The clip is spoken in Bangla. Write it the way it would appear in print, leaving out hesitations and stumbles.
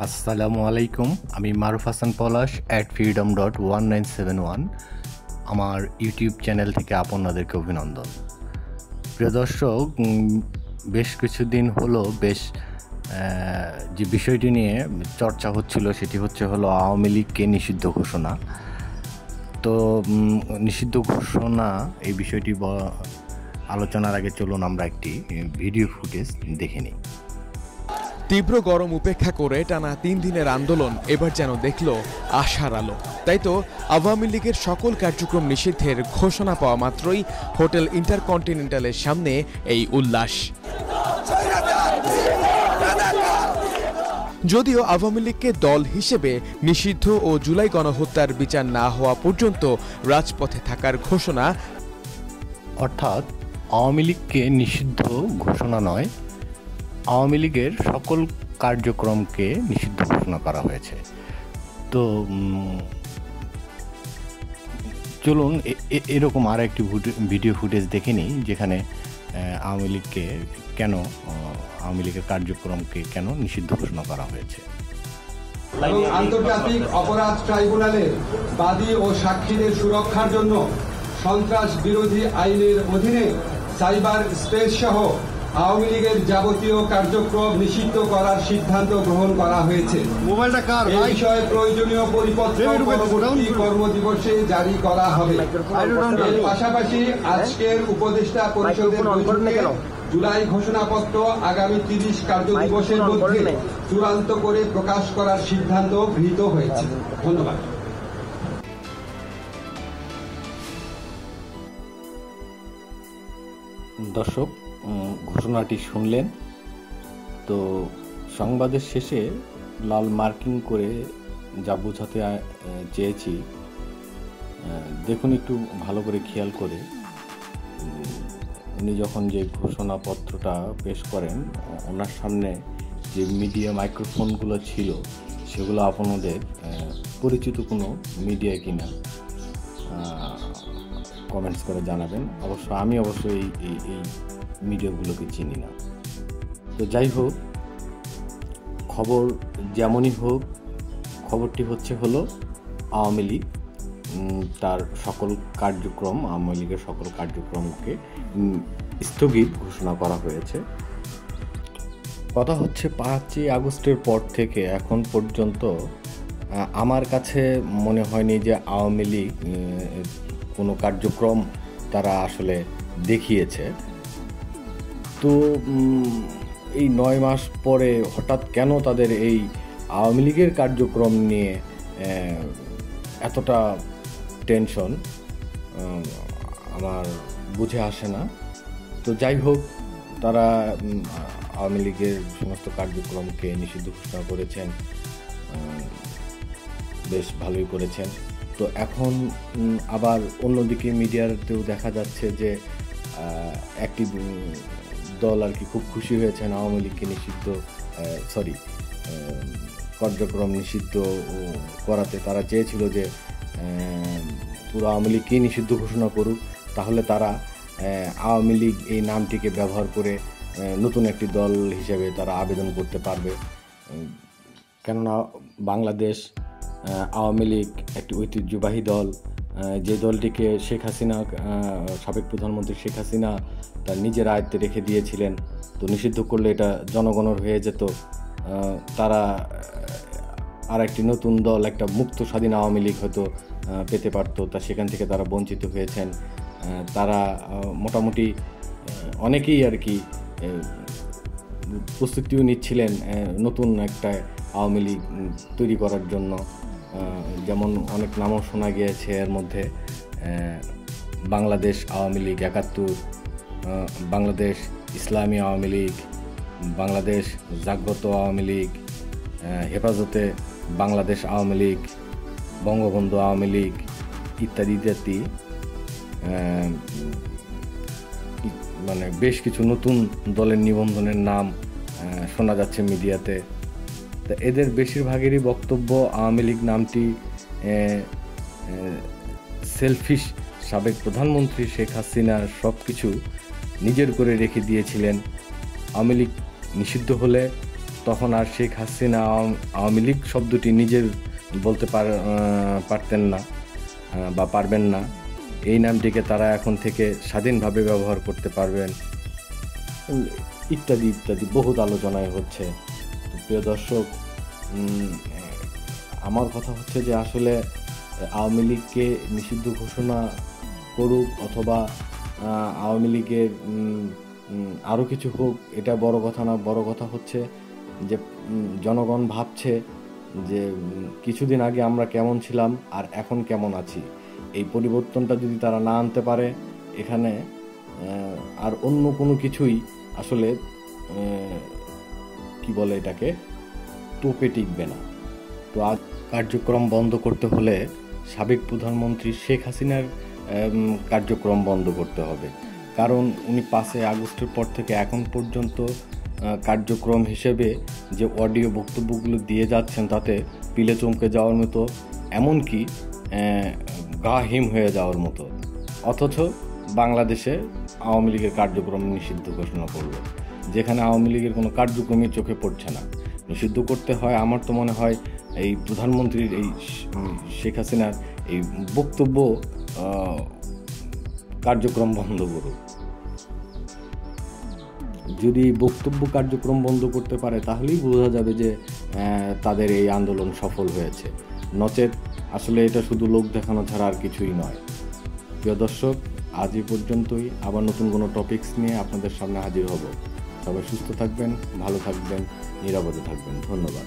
আসসালামু আলাইকুম। আমি মারুফ হাসান পলাশ @freedom.1971 আমার ইউটিউব চ্যানেল থেকে আপনাদেরকে অভিনন্দন। প্রিয় দর্শক, বেশ কিছুদিন হলো যে বিষয়টি নিয়ে চর্চা হচ্ছিল সেটি হলো আওয়ামী লীগকে নিষিদ্ধ ঘোষণা। তো নিষিদ্ধ ঘোষণা এই বিষয়টি আলোচনার আগে চলুন আমরা একটি ভিডিও ফুটেজ দেখে নিই। তীব্র গরম উপেক্ষা করে টানা 3 দিনের আন্দোলন এবার যেন দেখল আশার আলো। তাই তো আওয়ামী লীগের সকল কার্যক্রম নিষিদ্ধের ঘোষণা পাওয়া মাত্রই হোটেল ইন্টারকন্টিনেন্টালের সামনে এই উল্লাস। যদিও আওয়ামী লীগকে দল হিসেবে নিষিদ্ধ ও জুলাই গণহত্যার বিচার না হওয়া পর্যন্ত রাজপথে থাকার ঘোষণা, অর্থাৎ আওয়ামী লীগকে নিষিদ্ধ ঘোষণা নয়, আওয়ামী লীগের সকল কার্যক্রমকে নিষিদ্ধ ঘোষণা করা হয়েছে। তো চলুন এরকম আর একটি ভিডিও ফুটেজ দেখে নিই, যেখানে আওয়ামী লীগের কার্যক্রমকে কেন নিষিদ্ধ ঘোষণা করা হয়েছে। এবং আন্তর্জাতিক অপরাধ ট্রাইব্যুনালের বাদী ও সাক্ষীদের সুরক্ষার জন্য সন্ত্রাস বিরোধী আইনের অধীনে সাইবার স্পেস সহ আওয়ামী লীগের যাবতীয় কার্যক্রম নিষিদ্ধ করার সিদ্ধান্ত গ্রহণ করা হয়েছে। এই বিষয়ে প্রয়োজনীয় পরিপত্র পরবর্তী কর্মদিবসে জারি করা হবে। এর পাশাপাশি আজকের উপদেষ্টা পরিষদের বৈঠকে জুলাই ঘোষণাপত্র আগামী 30 কার্যদিবসের মধ্যে চূড়ান্ত করে প্রকাশ করার সিদ্ধান্ত গৃহীত হয়েছে। ধন্যবাদ। দর্শক, ঘোষণাটি শুনলেন তো। সংবাদের শেষে লাল মার্কিং করে যা বোঝাতে চেয়েছি দেখুন, একটু ভালো করে খেয়াল করে। উনি যখন যে ঘোষণাপত্রটা পেশ করেন, ওনার সামনে যে মিডিয়া মাইক্রোফোনগুলো ছিল সেগুলো আপনাদের পরিচিত কোনো মিডিয়া কিনা কমেন্টস করে জানাবেন। আমি অবশ্যই এই মিডিয়াগুলোকে চিনি না। তো যাই হোক, খবর যেমনই হোক, খবরটি হলো আওয়ামী লীগ তার সকল কার্যক্রম, আওয়ামী লীগের সকল কার্যক্রমকে স্থগিত ঘোষণা করা হয়েছে। কথা হচ্ছে 5ই আগস্টের পর থেকে এখন পর্যন্ত আমার কাছে মনে হয়নি যে আওয়ামী লীগ কোনো কার্যক্রম তারা আসলে দেখিয়েছে। তো এই 9 মাস পরে হঠাৎ কেন তাদের এই আওয়ামী লীগের কার্যক্রম নিয়ে এতটা টেনশন আমার বুঝে আসে না। তো যাই হোক, তারা আওয়ামী লীগের সমস্ত কার্যক্রমকে নিষিদ্ধ ঘোষণা করেছেন, বেশ ভালোই করেছেন। তো এখন আবার অন্যদিকে মিডিয়াতেও দেখা যাচ্ছে যে একটি দল আর কি খুব খুশি হয়েছেন আওয়ামী লীগকে কার্যক্রম নিষিদ্ধ করাতে। তারা চেয়েছিল যে পুরো আওয়ামী লীগকেই নিষিদ্ধ ঘোষণা করুক, তাহলে তারা আওয়ামী লীগ এই নামটিকে ব্যবহার করে নতুন একটি দল হিসেবে তারা আবেদন করতে পারবে। কেননা বাংলাদেশ আওয়ামী লীগ একটি ঐতিহ্যবাহী দল, যে দলটিকে সাবেক প্রধানমন্ত্রী শেখ হাসিনা তার নিজের আয়ত্তে রেখে দিয়েছিলেন। তো নিষিদ্ধ করলে এটা জনগণের হয়ে যেত, তারা আর একটি নতুন দল, একটা মুক্ত স্বাধীন আওয়ামী লীগ হয়তো পেতে পারতো। তা সেখান থেকে তারা বঞ্চিত হয়েছেন। তারা মোটামুটি অনেকেই আর কি প্রস্তুতিও নিচ্ছিলেন নতুন একটা আওয়ামী লীগ তৈরি করার জন্য। যেমন অনেক নামও শোনা গিয়েছে, এর মধ্যে বাংলাদেশ আওয়ামী লীগ 71, বাংলাদেশ ইসলামী আওয়ামী লীগ, বাংলাদেশ জাগ্রত আওয়ামী লীগ, হেফাজতে বাংলাদেশ আওয়ামী লীগ, বঙ্গবন্ধু আওয়ামী লীগ ইত্যাদি ইত্যাদি, মানে বেশ কিছু নতুন দলের নিবন্ধনের নাম শোনা যাচ্ছে মিডিয়াতে। তা এদের বেশিরভাগেরই বক্তব্য আওয়ামী লীগ নামটি সেলফিশ সাবেক প্রধানমন্ত্রী শেখ হাসিনা সব কিছু নিজের করে রেখে দিয়েছিলেন। আওয়ামী লীগ নিষিদ্ধ হলে তখন আর শেখ হাসিনা আওয়ামী লীগ শব্দটি নিজের বলতে পারতেন না বা পারবেন না। এই নামটিকে তারা এখন থেকে স্বাধীনভাবে ব্যবহার করতে পারবেন, ইত্যাদি ইত্যাদি বহুত আলোচনায় হচ্ছে। তো প্রিয় দর্শক, আমার কথা হচ্ছে যে আসলে আওয়ামী লীগকে নিষিদ্ধ ঘোষণা করুক অথবা আওয়ামী লীগের আরও কিছু হোক, এটা বড় কথা না। বড় কথা হচ্ছে যে জনগণ ভাবছে যে কিছুদিন আগে আমরা কেমন ছিলাম আর এখন কেমন আছি। এই পরিবর্তনটা যদি তারা না আনতে পারে, এখানে আর অন্য কোনো কিছুই আসলে কি বলে এটাকে টোপে টিকবে না। তো আজ কার্যক্রম বন্ধ করতে হলে সাবেক প্রধানমন্ত্রী শেখ হাসিনার কার্যক্রম বন্ধ করতে হবে, কারণ উনি 5 আগস্টের পর থেকে এখন পর্যন্ত কার্যক্রম হিসেবে যে অডিও বক্তব্যগুলো দিয়ে যাচ্ছেন তাতে পিলে চমকে যাওয়ার মতো, এমনকি গা হিম হয়ে যাওয়ার মতো। অথচ বাংলাদেশে আওয়ামী লীগের কার্যক্রম নিষিদ্ধ ঘোষণা করলো, যেখানে আওয়ামী লীগের কোনো কার্যক্রমই চোখে পড়ছে না। নিষিদ্ধ করতে হয়, আমার তো মনে হয় এই প্রধানমন্ত্রীর এই শেখ হাসিনার এই বক্তব্য কার্যক্রম বন্ধ করুক। যদি বক্তব্য কার্যক্রম বন্ধ করতে পারে তাহলেই বোঝা যাবে যে তাদের এই আন্দোলন সফল হয়েছে, নচেত আসলে এটা শুধু লোক দেখানো ছাড়া আর কিছুই নয়। প্রিয় দর্শক, আজ এই পর্যন্তই। আবার নতুন কোনো টপিকস নিয়ে আপনাদের সামনে হাজির হব। সবাই সুস্থ থাকবেন, ভালো থাকবেন, নিরাপদে থাকবেন। ধন্যবাদ।